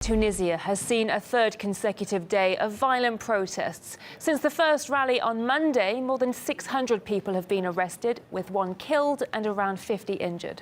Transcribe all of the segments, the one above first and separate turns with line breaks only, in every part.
Tunisia has seen a third consecutive day of violent protests. Since the first rally on Monday, more than 600 people have been arrested, with one killed and around 50 injured.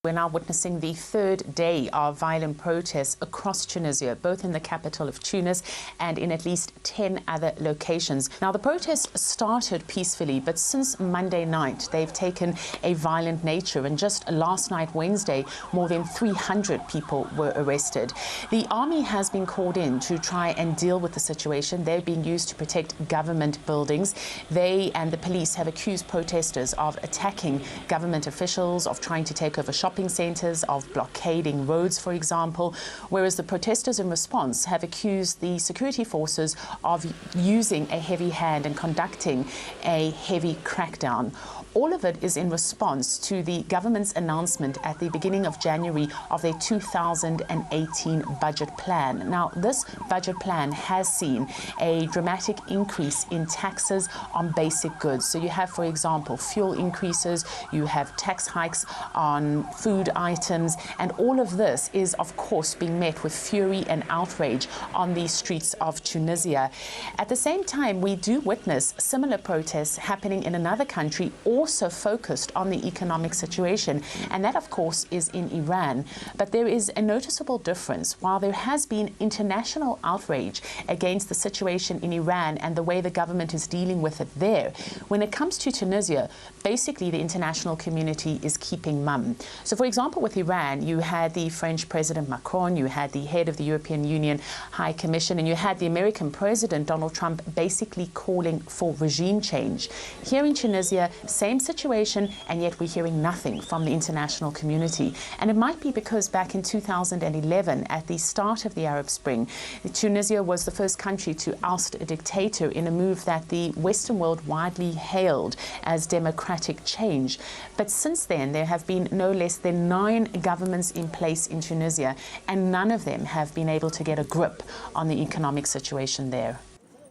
We're now witnessing the third day of violent protests across Tunisia, both in the capital of Tunis and in at least 10 other locations. Now, the protests started peacefully, but since Monday night, they've taken a violent nature. And just last night, Wednesday, more than 300 people were arrested. The army has been called in to try and deal with the situation. They're being used to protect government buildings. They and the police have accused protesters of attacking government officials, of trying to take over shopping centres, of blockading roads, for example, whereas the protesters in response have accused the security forces of using a heavy hand and conducting a heavy crackdown. All of it is in response to the government's announcement at the beginning of January of their 2018 budget plan. Now, this budget plan has seen a dramatic increase in taxes on basic goods. So you have, for example, fuel increases, you have tax hikes on food items, and all of this is, of course, being met with fury and outrage on the streets of Tunisia. At the same time, we do witness similar protests happening in another country, also focused on the economic situation, and that, of course, is in Iran. But there is a noticeable difference. While there has been international outrage against the situation in Iran and the way the government is dealing with it there, when it comes to Tunisia, basically the international community is keeping mum. So, for example, with Iran, you had the French President Macron, you had the head of the European Union High Commission, and you had the American President Donald Trump basically calling for regime change. Here in Tunisia, same situation, and yet we're hearing nothing from the international community. And it might be because back in 2011, at the start of the Arab Spring, Tunisia was the first country to oust a dictator in a move that the Western world widely hailed as democratic change. But since then, there have been no less than 9 governments in place in Tunisia, and none of them have been able to get a grip on the economic situation there.